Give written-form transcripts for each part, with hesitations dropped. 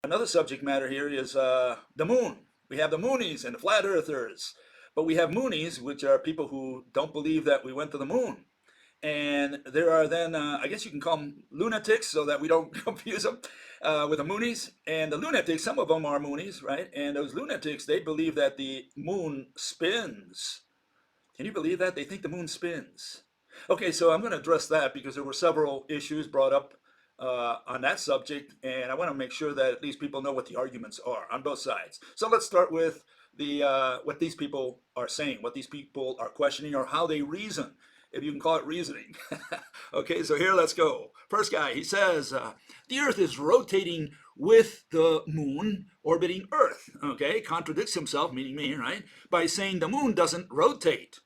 Another subject matter here is the moon. We have the Moonies and the flat earthers, but we have Moonies, which are people who don't believe that we went to the moon. And there are then, I guess you can call them lunatics so that we don't confuse them with the Moonies. And the lunatics, some of them are Moonies, right? And those lunatics, they believe that the moon spins. Can you believe that? They think the moon spins. Okay, so I'm going to address that because there were several issues brought up on that subject, and I want to make sure that at least people know what the arguments are on both sides. So let's start with the what these people are saying, what these people are questioning, or how they reason, if you can call it reasoning. Okay, so here, let's go. First guy, he says, the Earth is rotating with the moon orbiting Earth. Okay, contradicts himself, meaning me, right, by saying the moon doesn't rotate.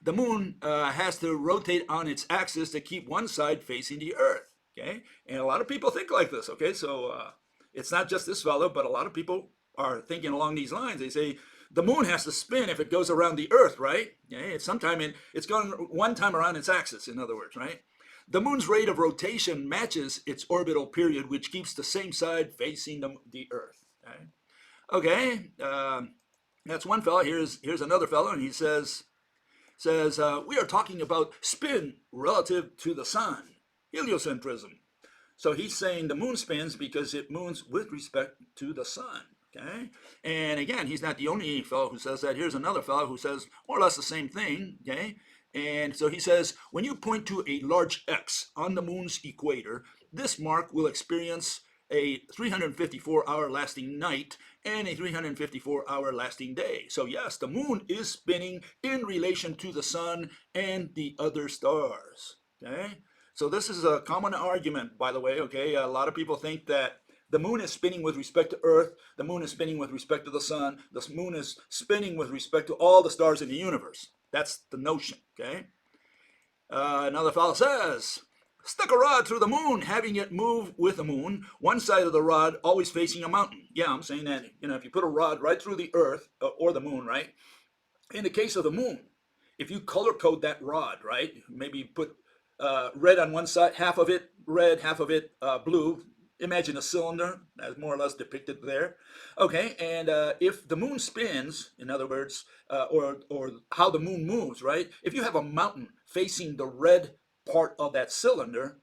The moon has to rotate on its axis to keep one side facing the Earth. Okay, and a lot of people think like this. Okay, so it's not just this fellow, but a lot of people are thinking along these lines. They say the moon has to spin if it goes around the Earth, right? Okay, it's going one time around its axis, in other words, right? The moon's rate of rotation matches its orbital period, which keeps the same side facing the Earth. Okay, that's one fellow. Here's another fellow, and he says we are talking about spin relative to the sun. Heliocentrism. So he's saying the moon spins because it moves with respect to the sun. Okay, and again, he's not the only fellow who says that. Here's another fellow who says more or less the same thing. Okay, and so he says when you point to a large X on the moon's equator, this mark will experience a 354-hour lasting night and a 354-hour lasting day. So yes, the moon is spinning in relation to the sun and the other stars. Okay. So this is a common argument, by the way, okay? A lot of people think that the moon is spinning with respect to Earth, the moon is spinning with respect to the sun, the moon is spinning with respect to all the stars in the universe. That's the notion, okay? Another fellow says, stuck a rod through the moon, having it move with the moon, one side of the rod always facing a mountain. Yeah, I'm saying that, if you put a rod right through the Earth, or the moon, right? In the case of the moon, if you color code that rod, right, maybe put red on one side, half of it red, half of it blue. Imagine a cylinder, as more or less depicted there. Okay, and if the moon spins, in other words, or how the moon moves, right? If you have a mountain facing the red part of that cylinder,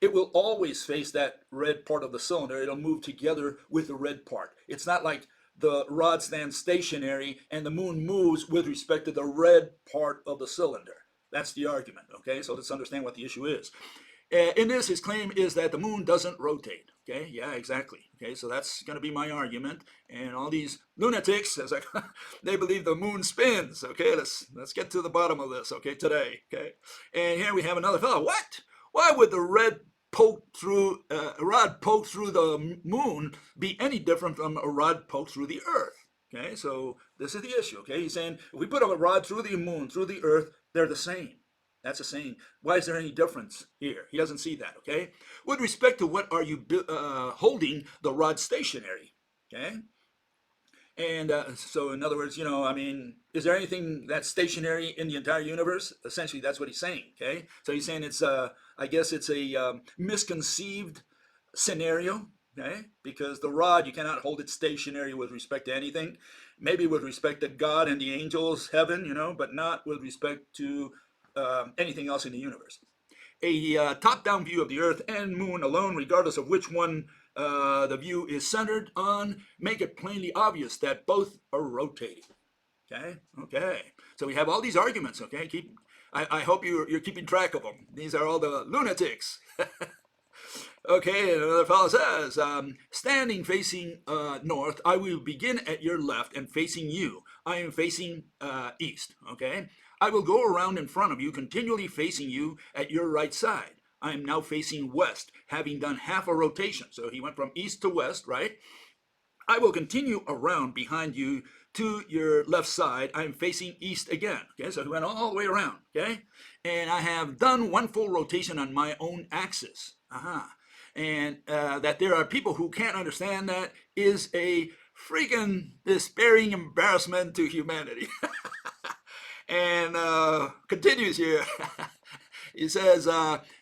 it will always face that red part of the cylinder. It'll move together with the red part. It's not like the rod stands stationary and the moon moves with respect to the red part of the cylinder. That's the argument, okay? So let's understand what the issue is. In this, his claim is that the moon doesn't rotate, okay? Yeah, exactly, okay? So that's going to be my argument. And all these lunatics, they believe the moon spins, okay? Let's get to the bottom of this, okay, today, okay? And here we have another fellow. What? Why would the rod poked through the moon be any different from a rod poked through the Earth? Okay, so this is the issue, okay? He's saying if we put a rod through the moon, through the Earth, they're the same. That's the same. Why is there any difference here? He doesn't see that, okay? With respect to what are you holding the rod stationary, okay? And so in other words, is there anything that's stationary in the entire universe? Essentially, that's what he's saying, okay? So he's saying it's, I guess it's a misconceived scenario, okay? Because the rod, you cannot hold it stationary with respect to anything. Maybe with respect to God and the angels, heaven, but not with respect to anything else in the universe. A top-down view of the Earth and moon alone, regardless of which one the view is centered on, make it plainly obvious that both are rotating. Okay. So we have all these arguments, okay? I hope you're keeping track of them. These are all the lunatics. Okay, and another fellow says, standing facing north, I will begin at your left and facing you. I am facing east, okay? I will go around in front of you, continually facing you at your right side. I am now facing west, having done half a rotation. So he went from east to west, right? I will continue around behind you to your left side. I am facing east again. Okay, so he went all the way around, okay? And I have done one full rotation on my own axis. And that there are people who can't understand that is a freaking despairing embarrassment to humanity. And continues here. He says,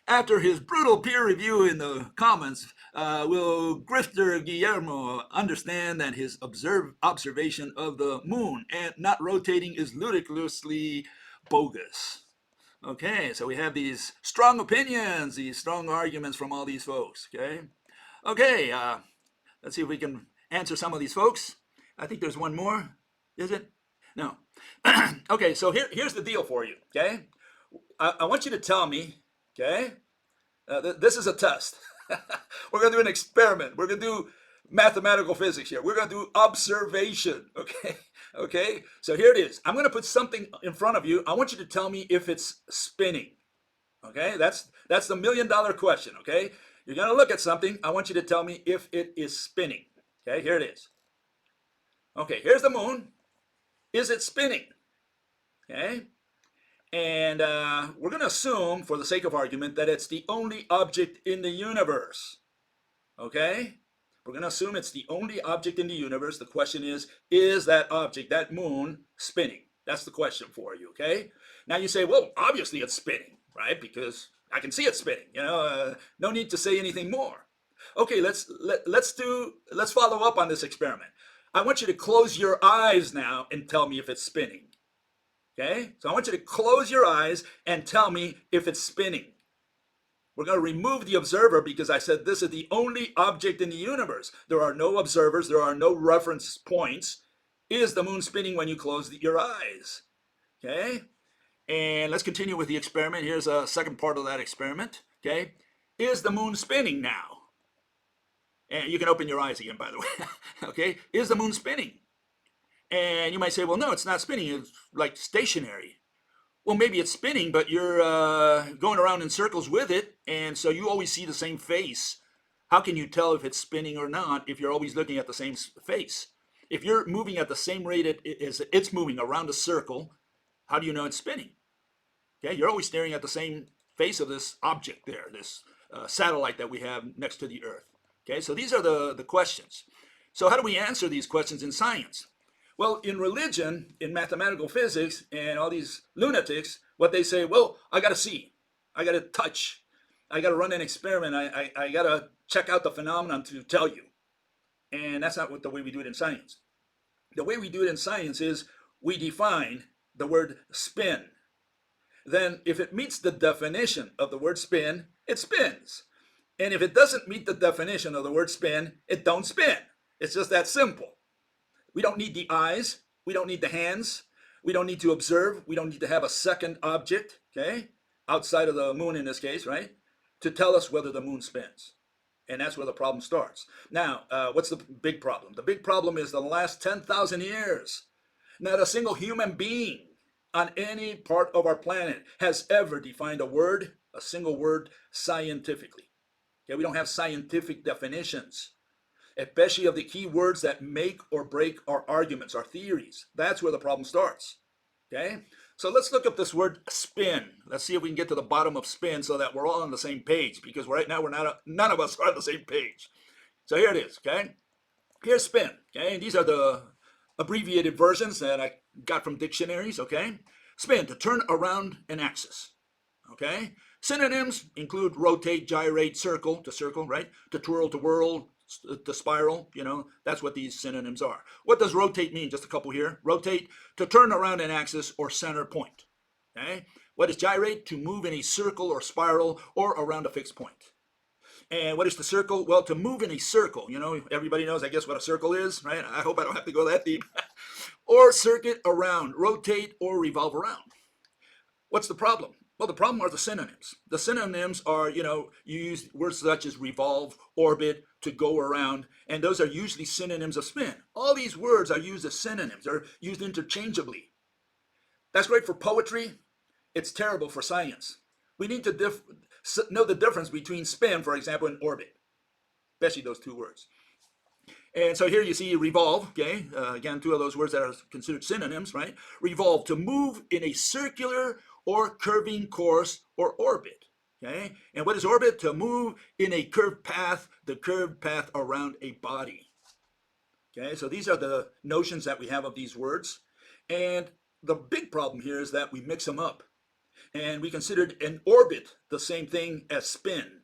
after his brutal peer review in the comments, Will Grifter Guillermo understand that his observation of the moon and not rotating is ludicrously bogus? Okay, so we have these strong opinions, these strong arguments from all these folks. Okay, let's see if we can answer some of these folks. I think there's one more. Is it? No. Okay, so here's the deal for you. Okay, I want you to tell me. Okay, this is a test. We're going to do an experiment. We're going to do mathematical physics here. We're going to do observation. Okay. Okay. So here it is. I'm going to put something in front of you. I want you to tell me if it's spinning. Okay. That's the $1 million question. Okay. You're going to look at something. I want you to tell me if it is spinning. Okay. Here it is. Okay. Here's the moon. Is it spinning? Okay. And we're going to assume, for the sake of argument, that it's the only object in the universe. Okay? We're going to assume it's the only object in the universe. The question is that object, that moon, spinning? That's the question for you, okay? Now you say, well, obviously it's spinning, right? Because I can see it spinning, no need to say anything more. Okay, let's follow up on this experiment. I want you to close your eyes now and tell me if it's spinning. Okay, so I want you to close your eyes and tell me if it's spinning. We're going to remove the observer because I said this is the only object in the universe. There are no observers. There are no reference points. Is the moon spinning when you close your eyes? Okay, and let's continue with the experiment. Here's a second part of that experiment. Okay, is the moon spinning now? And you can open your eyes again, by the way. Okay, is the moon spinning? And you might say, well, no, it's not spinning. It's like stationary. Well, maybe it's spinning, but you're going around in circles with it, and so you always see the same face. How can you tell if it's spinning or not if you're always looking at the same face? If you're moving at the same rate as it's moving around a circle, how do you know it's spinning? Okay, you're always staring at the same face of this object there, this satellite that we have next to the Earth. Okay, so these are the questions. So how do we answer these questions in science? Well, in religion, in mathematical physics, and all these lunatics, what they say, well, I got to see, I got to touch, I got to run an experiment, I got to check out the phenomenon to tell you. And that's not the way we do it in science. The way we do it in science is we define the word spin. Then if it meets the definition of the word spin, it spins. And if it doesn't meet the definition of the word spin, it don't spin. It's just that simple. We don't need the eyes. We don't need the hands. We don't need to observe. We don't need to have a second object, okay, outside of the moon in this case, right, to tell us whether the moon spins. And that's where the problem starts. Now, what's the big problem? The big problem is the last 10,000 years, not a single human being on any part of our planet has ever defined a single word, scientifically. Okay, we don't have scientific definitions, especially of the key words that make or break our arguments, our theories. That's where the problem starts. Okay, so let's look up this word spin. Let's see if we can get to the bottom of spin so that we're all on the same page, because right now none of us are on the same page. So here it is. Okay, here's spin. Okay, and these are the abbreviated versions that I got from dictionaries. Okay, spin, to turn around an axis. Okay, synonyms include rotate, gyrate, circle, right, to twirl, to whirl, the spiral, that's what these synonyms are. What does rotate mean? Just a couple here. Rotate, to turn around an axis or center point. Okay. What is gyrate? To move in a circle or spiral or around a fixed point. And what is the circle? Well, to move in a circle, everybody knows, I guess, what a circle is, right? I hope I don't have to go that deep. Or circuit around, rotate or revolve around. What's the problem? Well, the problem are the synonyms. The synonyms are, you use words such as revolve, orbit, to go around, and those are usually synonyms of spin. All these words are used as synonyms. They're used interchangeably. That's great for poetry. It's terrible for science. We need to know the difference between spin, for example, and orbit, especially those two words. And so here you see revolve, okay? Again, two of those words that are considered synonyms, right? Revolve, to move in a circular or curving course or orbit, okay? And what is orbit? To move in a curved path, the curved path around a body. Okay, so these are the notions that we have of these words. And the big problem here is that we mix them up. And we considered an orbit the same thing as spin.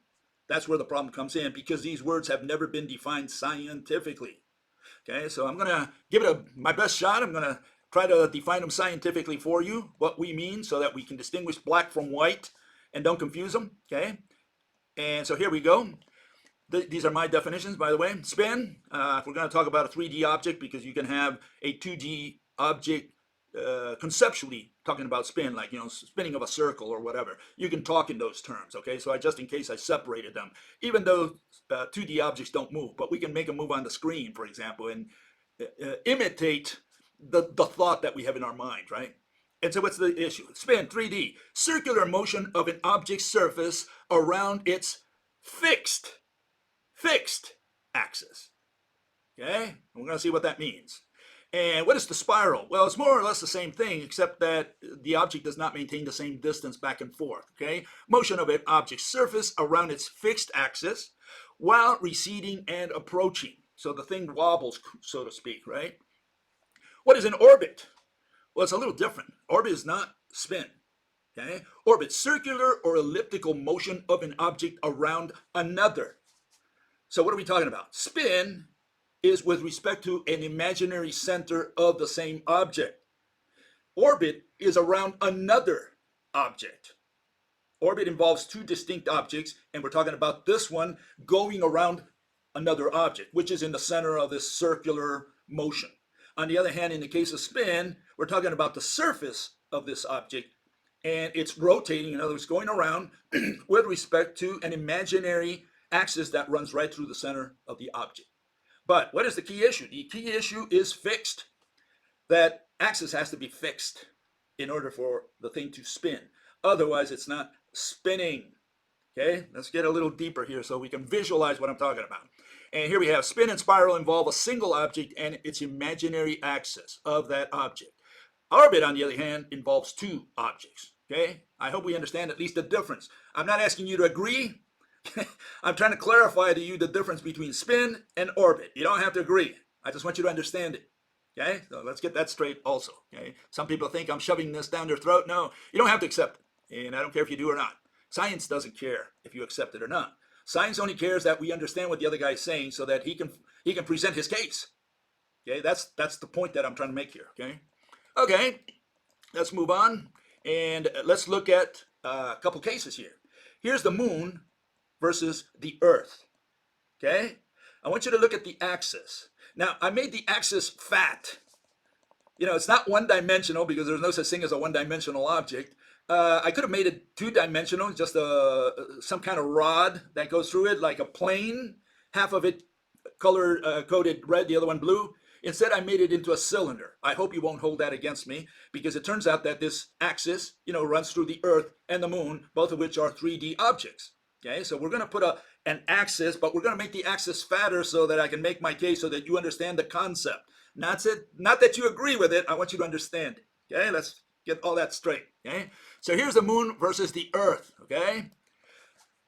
That's where the problem comes in, because these words have never been defined scientifically. Okay, so I'm going to give it my best shot. I'm going to try to define them scientifically for you, what we mean, so that we can distinguish black from white and don't confuse them. Okay, and so here we go. These are my definitions, by the way. Spin, if we're going to talk about a 3D object, because you can have a 2D object conceptually talking about spin, like, spinning of a circle or whatever. You can talk in those terms, okay? So just in case I separated them, even though 2D objects don't move, but we can make them move on the screen, for example, and imitate the thought that we have in our mind, right? And so what's the issue? Spin, 3D, circular motion of an object's surface around its fixed axis. Okay, and we're going to see what that means. And what is the spiral? Well, it's more or less the same thing, except that the object does not maintain the same distance back and forth. Okay, motion of an object's surface around its fixed axis while receding and approaching. So the thing wobbles, so to speak, right? What is an orbit? Well, it's a little different. Orbit is not spin. Okay, orbit, circular or elliptical motion of an object around another. So what are we talking about? Spin is with respect to an imaginary center of the same object. Orbit is around another object. Orbit involves two distinct objects, and we're talking about this one going around another object, which is in the center of this circular motion. On the other hand, in the case of spin, we're talking about the surface of this object, and it's rotating, in other words, going around with respect to an imaginary axis that runs right through the center of the object. But what is the key issue? The key issue is fixed. That axis has to be fixed in order for the thing to spin. Otherwise, it's not spinning. Okay, let's get a little deeper here so we can visualize what I'm talking about. And here we have spin and spiral involve a single object and its imaginary axis of that object. Orbit, on the other hand, involves two objects. Okay, I hope we understand at least the difference. I'm not asking you to agree. I'm trying to clarify to you the difference between spin and orbit. You don't have to agree. I just want you to understand it. Okay, so let's get that straight also. Okay, some people think I'm shoving this down their throat. No, you don't have to accept it, and I don't care if you do or not. Science doesn't care if you accept it or not. Science only cares that we understand what the other guy is saying, so that he can present his case. Okay, that's the point that I'm trying to make here. Okay, let's move on, and let's look at a couple cases here. Here's the moon versus the earth. Okay, I want you to look at the axis. Now, I made the axis fat. It's not one-dimensional because there's no such thing as a one-dimensional object. I could have made it two-dimensional, just some kind of rod that goes through it, like a plane, half of it coded red, the other one blue. Instead, I made it into a cylinder. I hope you won't hold that against me, because it turns out that this axis, runs through the earth and the moon, both of which are 3D objects. Okay, so we're going to put an axis, but we're going to make the axis fatter so that I can make my case so that you understand the concept. Not that you agree with it, I want you to understand it. Okay, let's get all that straight. Okay, so here's the moon versus the earth. Okay,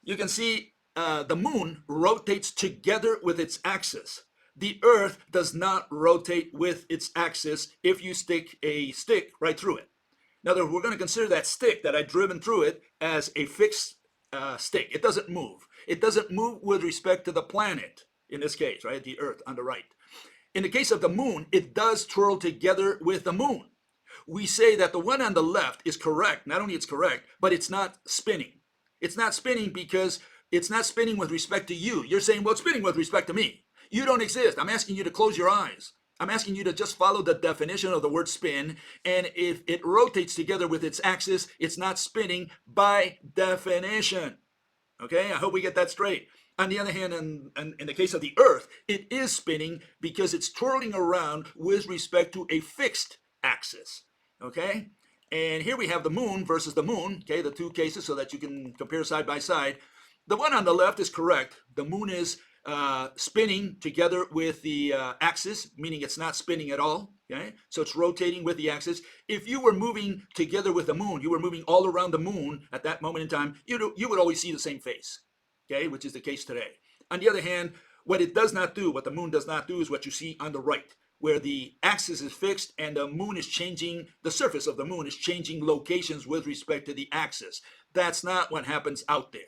you can see the moon rotates together with its axis. The earth does not rotate with its axis if you stick a stick right through it. Now, we're going to consider that stick that I've driven through it as a fixed stick. It doesn't move. It doesn't move with respect to the planet, in this case, right? The earth on the right. In the case of the moon, it does twirl together with the moon. We say that the one on the left is correct. Not only it's correct, but it's not spinning. It's not spinning because it's not spinning with respect to you. You're saying, well, it's spinning with respect to me. You don't exist. I'm asking you to close your eyes. I'm asking you to just follow the definition of the word spin, and if it rotates together with its axis, it's not spinning by definition. Okay, I hope we get that straight. On the other hand, in the case of the earth, it is spinning because it's twirling around with respect to a fixed axis. Okay, and here we have the moon versus the moon, okay, the two cases so that you can compare side by side. The one on the left is correct. The moon is spinning together with the axis, meaning it's not spinning at all. Okay, so it's rotating with the axis. If you were moving together with the moon, you were moving all around the moon at that moment in time, you would always see the same face. Okay, which is the case today. On the other hand, what it does not do, what the moon does not do, is what you see on the right, where the axis is fixed and the moon is changing, the surface of the moon is changing locations with respect to the axis. That's not what happens out there.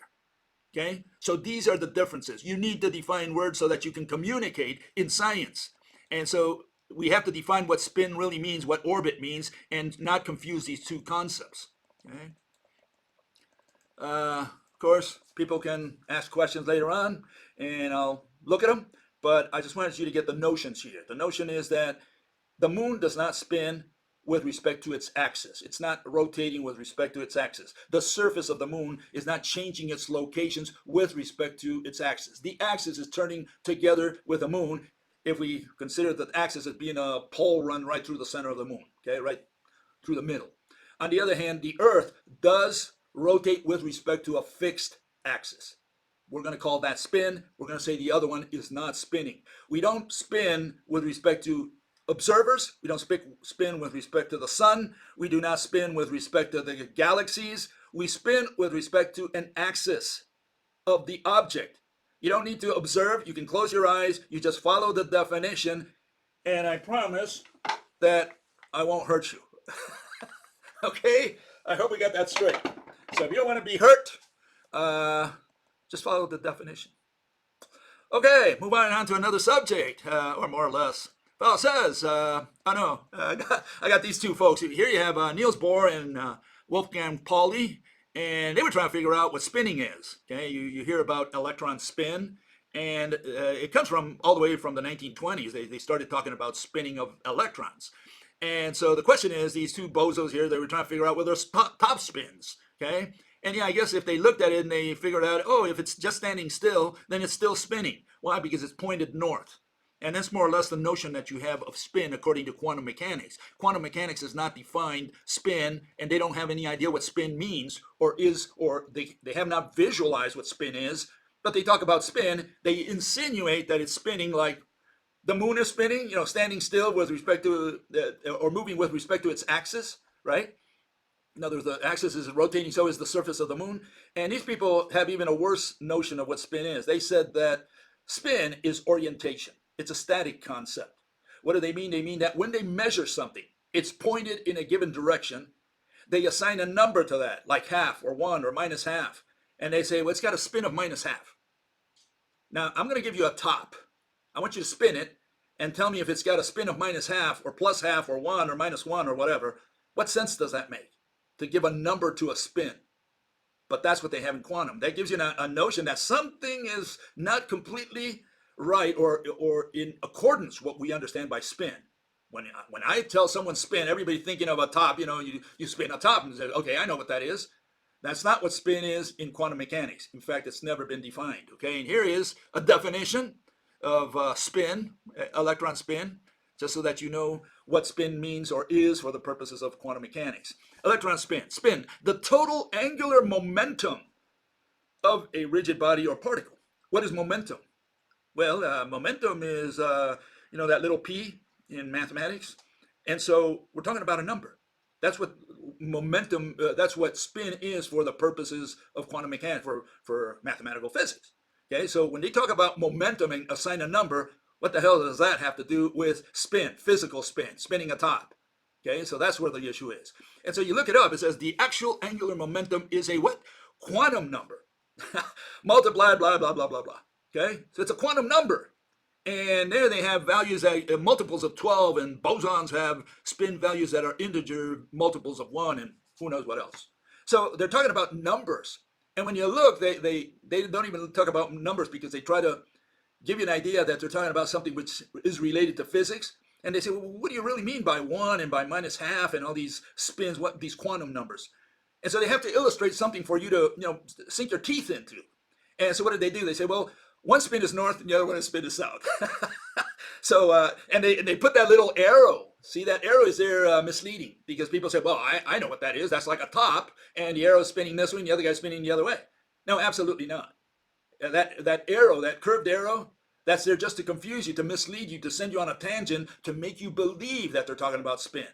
Okay, so these are the differences. You need to define words so that you can communicate in science. And so we have to define what spin really means, what orbit means, and not confuse these two concepts. Okay. Of course, people can ask questions later on, and I'll look at them. But I just wanted you to get the notions here. The notion is that the moon does not spin with respect to its axis. It's not rotating with respect to its axis. The surface of the moon is not changing its locations with respect to its axis. The axis is turning together with the moon if we consider the axis as being a pole run right through the center of the moon, okay, right through the middle. On the other hand, the Earth does rotate with respect to a fixed axis. We're going to call that spin. We're going to say the other one is not spinning. We don't spin with respect to observers. We don't spin with respect to the sun. We do not spin with respect to the galaxies. We spin with respect to an axis of the object. You don't need to observe. You can close your eyes. You just follow the definition. And I promise that I won't hurt you. Okay? I hope we got that straight. So if you don't want to be hurt, just follow the definition. Okay, move on to another subject, or more or less. Well, it says, I got these two folks. Here you have Niels Bohr and Wolfgang Pauli, and they were trying to figure out what spinning is. Okay, you hear about electron spin, and it comes from all the way from the 1920s. They started talking about spinning of electrons. And so the question is, these two bozos here, they were trying to figure out whether it's top spins, okay? And yeah, I guess if they looked at it and they figured out, oh, if it's just standing still, then it's still spinning. Why? Because it's pointed north. And that's more or less the notion that you have of spin according to quantum mechanics. Quantum mechanics has not defined spin, and they don't have any idea what spin means or they have not visualized what spin is. But they talk about spin, they insinuate that it's spinning like the moon is spinning, standing still with respect to, or moving with respect to its axis, right? In other words, the axis is rotating, so is the surface of the moon. And these people have even a worse notion of what spin is. They said that spin is orientation. It's a static concept. What do they mean? They mean that when they measure something, it's pointed in a given direction. They assign a number to that, like half or 1 or minus half. And they say, well, it's got a spin of minus half. Now, I'm going to give you a top. I want you to spin it and tell me if it's got a spin of minus half or plus half or 1 or minus 1 or whatever. What sense does that make to give a number to a spin? But that's what they have in quantum. That gives you a notion that something is not completely right or in accordance with what we understand by spin. When I tell someone spin, everybody thinking of a top, you spin a top and say, okay, I know what that is. That's not what spin is in quantum mechanics. In fact, it's never been defined. Okay, and here is a definition of spin, electron spin, just so that you know what spin means or is for the purposes of quantum mechanics. Electron spin, the total angular momentum of a rigid body or particle. What is momentum? Well, momentum is, that little p in mathematics. And so we're talking about a number. That's what momentum, that's what spin is for the purposes of quantum mechanics, for mathematical physics. Okay, so when they talk about momentum and assign a number, what the hell does that have to do with spin, physical spin, spinning a top? Okay, so that's where the issue is. And so you look it up, it says the actual angular momentum is a what? Quantum number. Multiplied, blah, blah, blah, blah, blah. Okay, so it's a quantum number. And there they have values that multiples of 12, and bosons have spin values that are integer multiples of 1, and who knows what else. So they're talking about numbers. And when you look, they don't even talk about numbers because they try to give you an idea that they're talking about something which is related to physics. And they say, well, what do you really mean by 1 and by minus half and all these spins, what these quantum numbers? And so they have to illustrate something for you to sink your teeth into. And so what do? They say, well, one spin is north and the other one is spin is south. So, and they put that little arrow. See, that arrow is there misleading because people say, well, I know what that is. That's like a top, and the arrow is spinning this way and the other guy's spinning the other way. No, absolutely not. That arrow, that curved arrow, that's there just to confuse you, to mislead you, to send you on a tangent, to make you believe that they're talking about spin.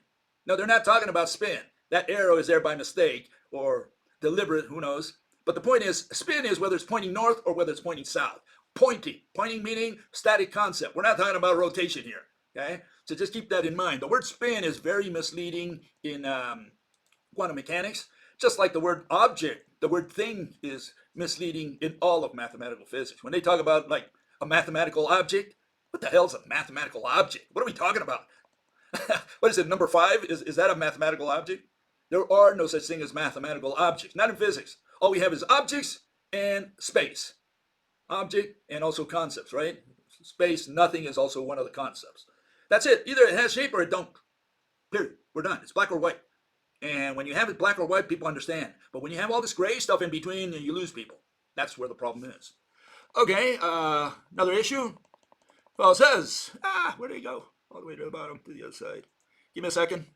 No, they're not talking about spin. That arrow is there by mistake or deliberate, who knows. But the point is, spin is whether it's pointing north or whether it's pointing south. Pointing meaning static concept. We're not talking about rotation here, okay? So just keep that in mind. The word spin is very misleading in quantum mechanics, just like the word object, the word thing is misleading in all of mathematical physics. When they talk about like a mathematical object, what the hell's a mathematical object? What are we talking about? What is it, number 5? Is that a mathematical object? There are no such thing as mathematical objects, not in physics. All we have is objects and space. Object and also concepts, right? Space, nothing is also one of the concepts. That's it. Either it has shape or it don't. Period. We're done. It's black or white. And when you have it black or white, people understand. But when you have all this gray stuff in between, you lose people. That's where the problem is. Okay, another issue. Well, it says, where did he go? All the way to the bottom, to the other side. Give me a second.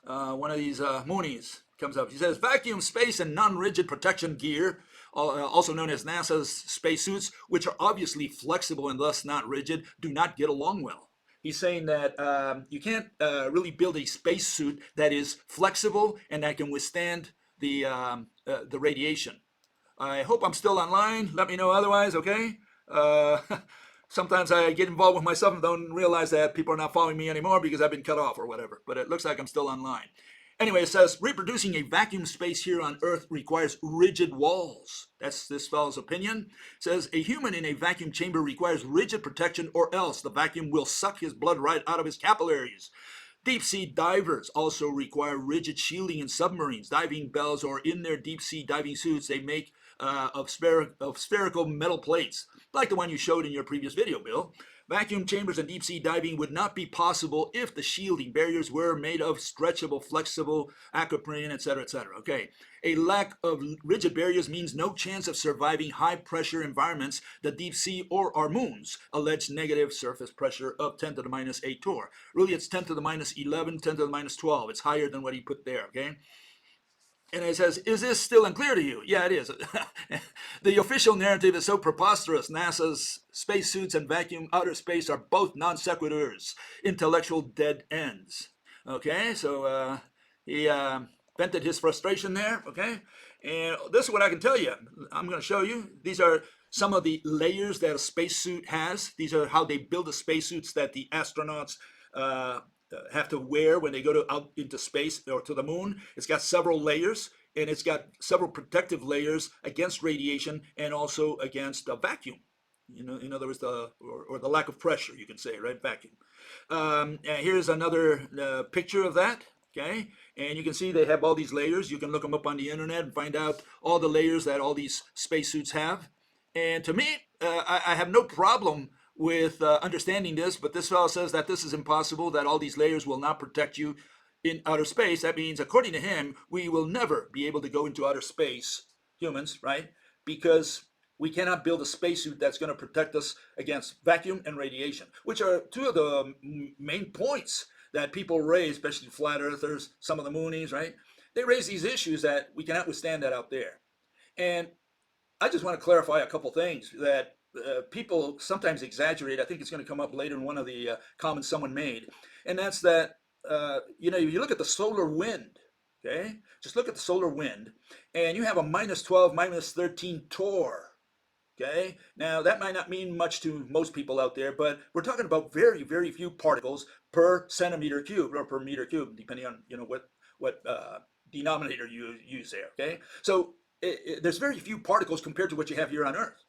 One of these Moonies comes up. He says, vacuum, space, and non-rigid protection gear, also known as NASA's spacesuits, which are obviously flexible and thus not rigid, do not get along well. He's saying that you can't really build a spacesuit that is flexible and that can withstand the radiation. I hope I'm still online. Let me know otherwise, okay? Sometimes I get involved with myself and don't realize that people are not following me anymore because I've been cut off or whatever. But it looks like I'm still online. Anyway, it says, reproducing a vacuum space here on Earth requires rigid walls. That's this fellow's opinion. It says, a human in a vacuum chamber requires rigid protection or else the vacuum will suck his blood right out of his capillaries. Deep sea divers also require rigid shielding in submarines, diving bells, or in their deep sea diving suits they make of spherical metal plates, like the one you showed in your previous video, Bill. Vacuum chambers and deep sea diving would not be possible if the shielding barriers were made of stretchable, flexible, aquaprine, etc., etc. Okay, a lack of rigid barriers means no chance of surviving high pressure environments, the deep sea or our moon's alleged negative surface pressure of 10 to the minus 8 torr. Really, it's 10 to the minus 11, 10 to the minus 12. It's higher than what he put there, okay? And it says, is this still unclear to you? Yeah, it is. The official narrative is so preposterous. NASA's spacesuits and vacuum outer space are both non sequiturs, intellectual dead ends. Okay, so he vented his frustration there, okay? And this is what I can tell you. I'm going to show you. These are some of the layers that a spacesuit has. These are how they build the spacesuits that the astronauts have to wear when they go out into space or to the moon. It's got several layers, and it's got several protective layers against radiation and also against a vacuum. You know, in other words, the lack of pressure, you can say, right? Vacuum. And here's another picture of that. Okay, and you can see they have all these layers. You can look them up on the internet and find out all the layers that all these spacesuits have. And to me, I have no problem with understanding this, but this fellow says that this is impossible, that all these layers will not protect you in outer space. That means, according to him, we will never be able to go into outer space, humans, right? Because we cannot build a spacesuit that's going to protect us against vacuum and radiation, which are two of the main points that people raise, especially flat earthers, some of the Moonies, right? They raise these issues that we cannot withstand that out there. And I just want to clarify a couple things that people sometimes exaggerate. I think it's going to come up later in one of the comments someone made. And that's that, you look at the solar wind, okay? Just look at the solar wind, and you have a minus 12, minus 13 torr, okay? Now, that might not mean much to most people out there, but we're talking about very, very few particles per centimeter cubed, or per meter cubed, depending on, what denominator you use there, okay? So there's very few particles compared to what you have here on Earth.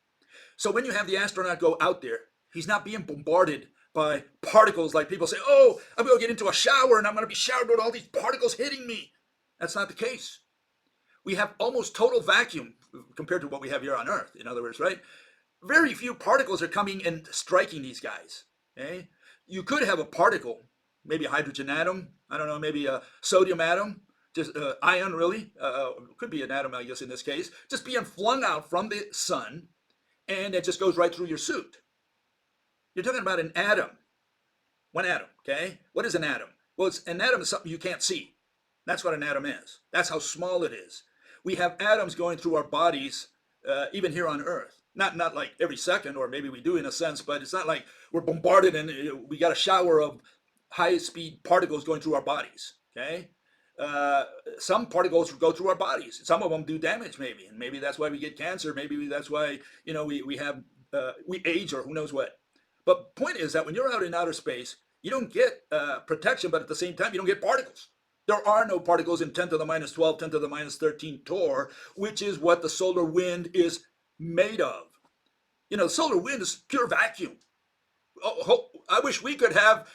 So when you have the astronaut go out there, he's not being bombarded by particles like people say, oh, I'm going to get into a shower and I'm going to be showered with all these particles hitting me. That's not the case. We have almost total vacuum compared to what we have here on Earth, in other words, right? Very few particles are coming and striking these guys. Okay? You could have a particle, maybe a hydrogen atom, I don't know, maybe a sodium atom, just ion really, could be an atom, I guess, in this case, just being flung out from the sun, and it just goes right through your suit. You're talking about an atom. One atom, okay? What is an atom? Well, an atom is something you can't see. That's what an atom is. That's how small it is. We have atoms going through our bodies, even here on Earth. Not like every second, or maybe we do in a sense, but it's not like we're bombarded and we got a shower of high-speed particles going through our bodies, okay? Some particles go through our bodies. Some of them do damage, maybe, and maybe that's why we get cancer. Maybe that's why we age, or who knows what. But point is that when you're out in outer space, you don't get protection, but at the same time, you don't get particles. There are no particles in 10 to the minus 12, 10 to the minus 13 torr, which is what the solar wind is made of. The solar wind is pure vacuum. I wish we could have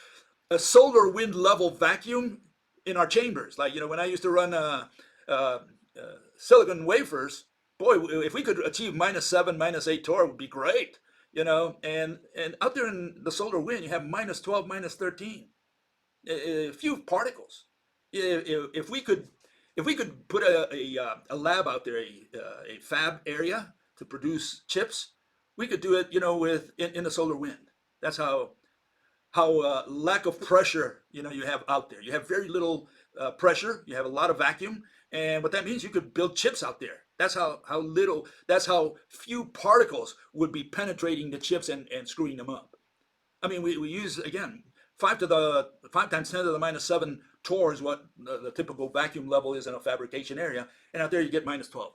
a solar wind level vacuum in our chambers. Like, when I used to run uh, silicon wafers, boy, if we could achieve -7, -8 torr, it would be great. And out there in the solar wind, you have -12, -13, a few particles. If we could put a lab out there, a fab area to produce chips, we could do it, in the solar wind. That's how lack of pressure, you have out there. You have very little pressure. You have a lot of vacuum, and what that means, you could build chips out there. That's how few particles would be penetrating the chips and screwing them up. I mean, we use, again, 5 times 10 to the minus 7 torr is what the typical vacuum level is in a fabrication area, and out there you get -12.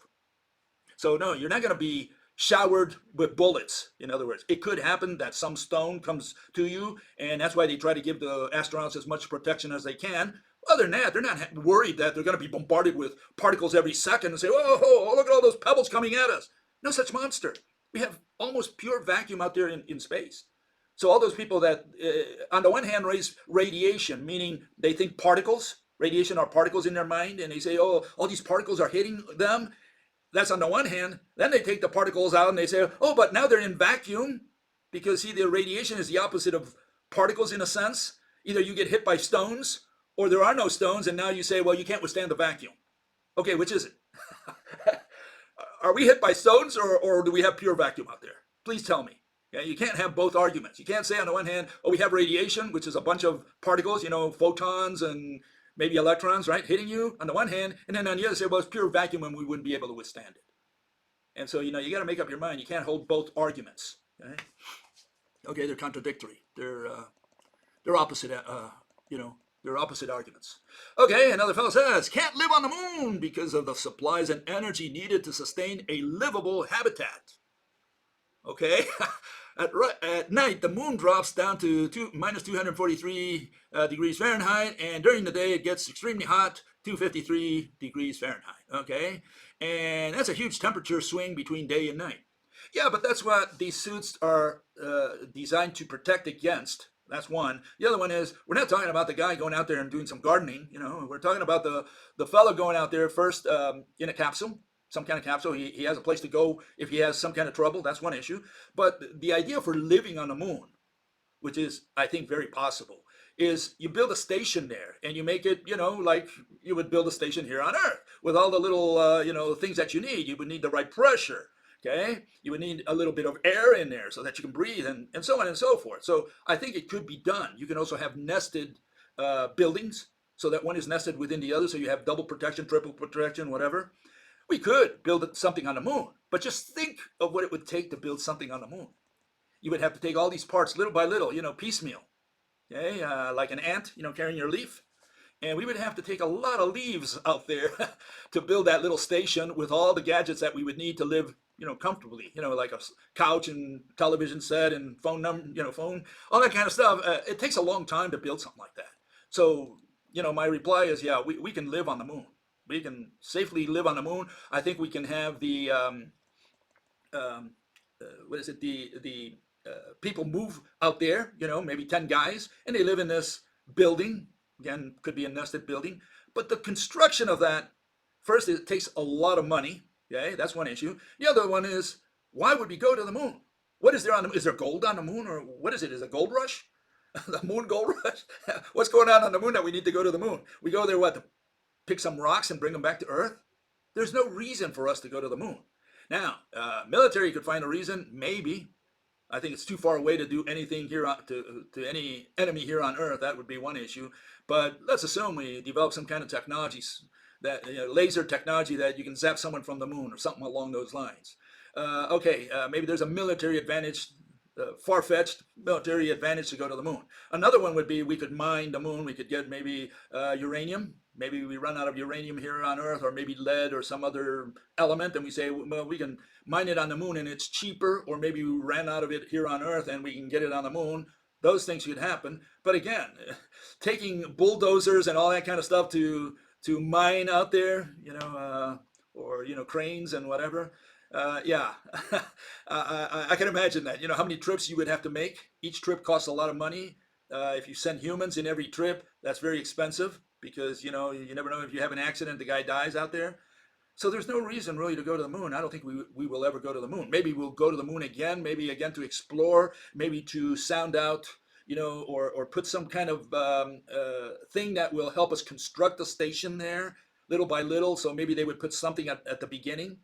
So no, you're not going to be showered with bullets. In other words, it could happen that some stone comes to you, and that's why they try to give the astronauts as much protection as they can. Other than that, they're not worried that they're going to be bombarded with particles every second and say, oh, look at all those pebbles coming at us. No such monster. We have almost pure vacuum out there in space. So all those people that, on the one hand, raise radiation, meaning they think radiation are particles in their mind, and they say, oh, all these particles are hitting them. That's on the one hand. Then they take the particles out and they say, oh, but now they're in vacuum, because see, the radiation is the opposite of particles in a sense. Either you get hit by stones or there are no stones, and now you say, well, you can't withstand the vacuum. Okay, which is it? Are we hit by stones, or do we have pure vacuum out there? Please tell me. Yeah, you can't have both arguments. You can't say on the one hand, oh, we have radiation, which is a bunch of particles, photons and maybe electrons, right, hitting you on the one hand, and then on the other say, well, it's pure vacuum and we wouldn't be able to withstand it. And so, you got to make up your mind. You can't hold both arguments. Okay, they're contradictory. They're opposite. They're opposite arguments. Okay, another fellow says, can't live on the moon because of the supplies and energy needed to sustain a livable habitat. Okay, at night the moon drops down to minus 243 degrees Fahrenheit, and during the day it gets extremely hot, 253 degrees Fahrenheit. Okay, and that's a huge temperature swing between day and night. Yeah, but that's what these suits are designed to protect against. That's one. The other one is, we're not talking about the guy going out there and doing some gardening. We're talking about the fellow going out there first in a capsule, some kind of capsule. He has a place to go if he has some kind of trouble. That's one issue. But the idea for living on the moon, which is, I think, very possible, is you build a station there and you make it, like you would build a station here on Earth with all the little, things that you need. You would need the right pressure. Okay, you would need a little bit of air in there so that you can breathe, and so on and so forth. So I think it could be done. You can also have nested buildings, so that one is nested within the other, so you have double protection, triple protection, whatever. We could build something on the moon, but just think of what it would take to build something on the moon. You would have to take all these parts little by little, piecemeal. Okay, like an ant, carrying your leaf. And we would have to take a lot of leaves out there to build that little station with all the gadgets that we would need to live, comfortably, like a couch and television set and phone number, phone, all that kind of stuff. It takes a long time to build something like that. So, my reply is, yeah, we can live on the moon. We can safely live on the moon. I think we can have the, the people move out there, maybe 10 guys, and they live in this building. Again, could be a nested building. But the construction of that, first, it takes a lot of money. Okay, that's one issue. The other one is, why would we go to the moon? What is there on the moon? Is there gold on the moon, or what is it? Is it a gold rush? The moon gold rush? What's going on the moon that we need to go to the moon? We go there, what, to pick some rocks and bring them back to Earth? There's no reason for us to go to the moon. Now, military could find a reason, maybe. I think it's too far away to do anything here to any enemy here on Earth. That would be one issue. But let's assume we develop some kind of technology, that laser technology, that you can zap someone from the moon or something along those lines. Maybe there's a military advantage, far-fetched military advantage to go to the moon. Another one would be, we could mine the moon. We could get maybe uranium. Maybe we run out of uranium here on Earth, or maybe lead or some other element, and we say, well, we can mine it on the moon and it's cheaper, or maybe we ran out of it here on Earth and we can get it on the moon. those things could happen. But again, taking bulldozers and all that kind of stuff to mine out there, or cranes and whatever. Yeah, I can imagine that. How many trips you would have to make. Each trip costs a lot of money. If you send humans in every trip, that's very expensive because you never know if you have an accident, the guy dies out there. So there's no reason really to go to the moon. I don't think we will ever go to the moon. Maybe we'll go to the moon again, maybe again to explore, maybe to sound out, or put some kind of thing that will help us construct a station there little by little. So maybe they would put something at the beginning,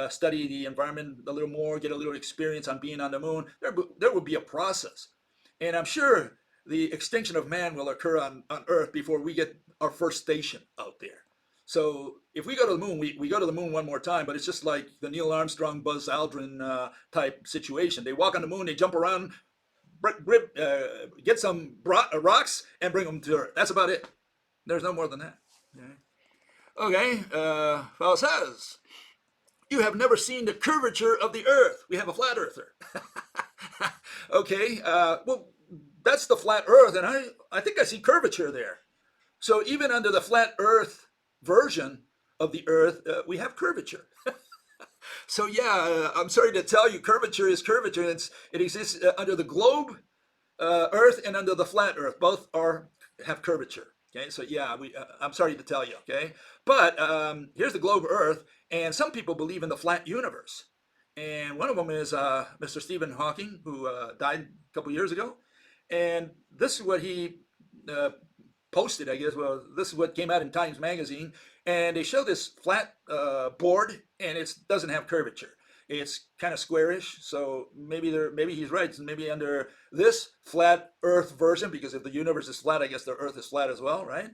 study the environment a little more, get a little experience on being on the moon. There will be a process. And I'm sure the extinction of man will occur on Earth before we get our first station out there. So if we go to the moon, we go to the moon one more time, but it's just like the Neil Armstrong, Buzz Aldrin type situation. They walk on the moon, they jump around, get some rocks, and bring them to Earth. That's about it. There's no more than that. Okay, fellow says, you have never seen the curvature of the Earth. We have a flat earther. Okay, well, that's the flat Earth, and I think I see curvature there. So even under the flat Earth version of the Earth, we have curvature. So yeah, I'm sorry to tell you, curvature is curvature. It exists under the globe Earth and under the flat Earth. Both have curvature. Okay, so yeah, I'm sorry to tell you. Okay, but here's the globe Earth, and some people believe in the flat universe. And one of them is Mr. Stephen Hawking, who died a couple years ago. And this is what he posted, I guess. Well, this is what came out in Times Magazine, and they show this flat board, and it doesn't have curvature. It's kind of squarish, so maybe he's right. Maybe under this flat Earth version, because if the universe is flat, I guess the Earth is flat as well, right?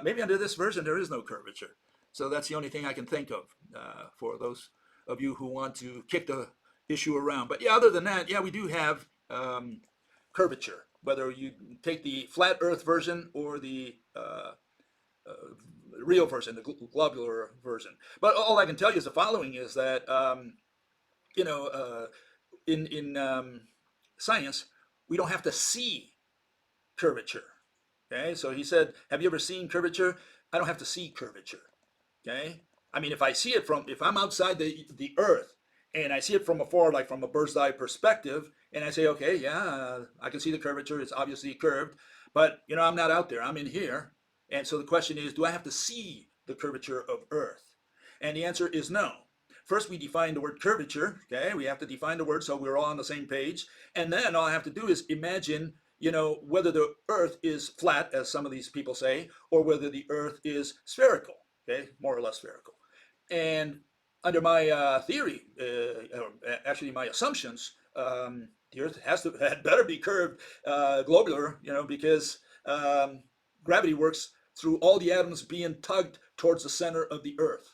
Maybe under this version there is no curvature. So that's the only thing I can think of for those of you who want to kick the issue around. But yeah, other than that, yeah, we do have curvature, whether you take the flat Earth version or the real version, the globular version. But all I can tell you is the following: is that in science, we don't have to see curvature. Okay, so he said, "Have you ever seen curvature?" I don't have to see curvature. Okay, I mean, if I'm outside the Earth and I see it from afar, like from a bird's eye perspective, and I say, okay, yeah, I can see the curvature. It's obviously curved, but I'm not out there. I'm in here. And so the question is, do I have to see the curvature of Earth? And the answer is no. First, we define the word curvature. Okay, we have to define the word so we're all on the same page. And then all I have to do is imagine, whether the Earth is flat, as some of these people say, or whether the Earth is spherical. Okay, more or less spherical. And under my theory, actually my assumptions, the Earth had better be curved, globular, because gravity works through all the atoms being tugged towards the center of the Earth.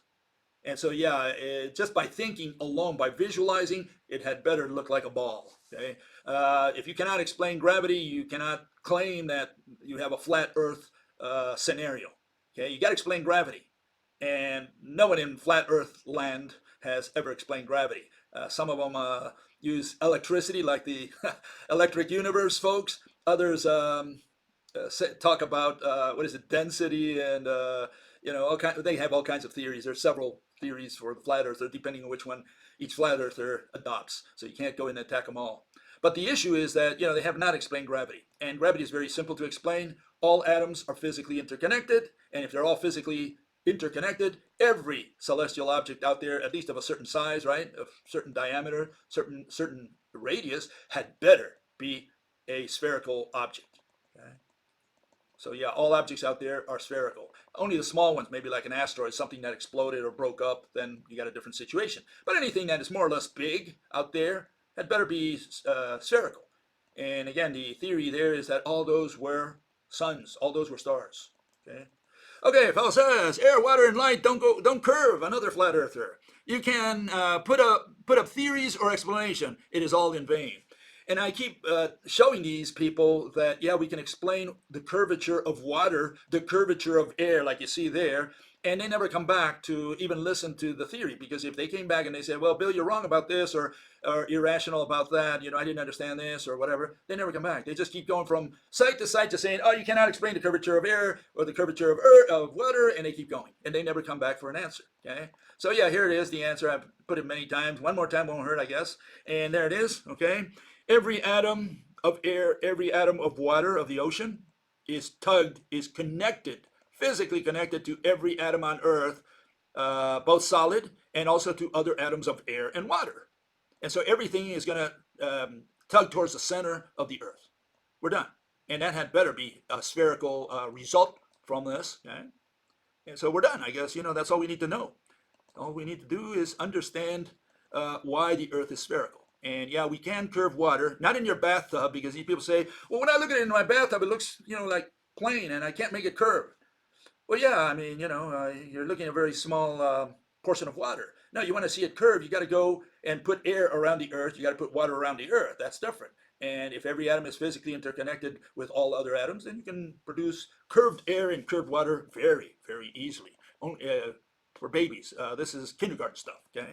And so, yeah, just by thinking alone, by visualizing, it had better look like a ball. Okay, if you cannot explain gravity, you cannot claim that you have a flat Earth scenario. Okay, you got to explain gravity. And no one in flat Earth land has ever explained gravity. Some of them use electricity, like the electric universe folks. Others talk about density, and they have all kinds of theories. There's several theories for the flat earther, depending on which one each flat earther adopts. So you can't go in and attack them all. But the issue is that they have not explained gravity, and gravity is very simple to explain. All atoms are physically interconnected, and if they're all physically interconnected, every celestial object out there, at least of a certain size, right, of certain diameter, certain radius, had better be a spherical object. Okay? So yeah, all objects out there are spherical. Only the small ones, maybe like an asteroid, something that exploded or broke up, then you got a different situation. But anything that is more or less big out there had better be spherical. And again, the theory there is that all those were suns, all those were stars. Okay. Okay, fellow says, air, water, and light don't curve. Another flat earther. You can put up theories or explanation. It is all in vain. And I keep showing these people that, yeah, we can explain the curvature of water, the curvature of air, like you see there. And they never come back to even listen to the theory, because if they came back and they said, well, Bill, you're wrong about this, or irrational about that, I didn't understand this or whatever, they never come back. They just keep going from site to site, just saying, oh, you cannot explain the curvature of air or the curvature of of water, and they keep going, and they never come back for an answer. Okay, so yeah, here it is, the answer. I've put it many times. One more time won't hurt, I guess. And there it is. Okay, every atom of air, every atom of water of the ocean is connected, physically connected to every atom on Earth, both solid and also to other atoms of air and water. And so everything is going to tug towards the center of the Earth. We're done. And that had better be a spherical result from this. Okay? And so we're done. I guess, that's all we need to know. All we need to do is understand why the Earth is spherical. And yeah, we can curve water, not in your bathtub, because these people say, well, when I look at it in my bathtub, it looks, like plain, and I can't make it curve. Well, yeah, I mean, you're looking at a very small portion of water. Now, you want to see it curve, you got to go and put air around the Earth. You got to put water around the Earth. That's different. And if every atom is physically interconnected with all other atoms, then you can produce curved air and curved water very, very easily. For babies, this is kindergarten stuff, okay?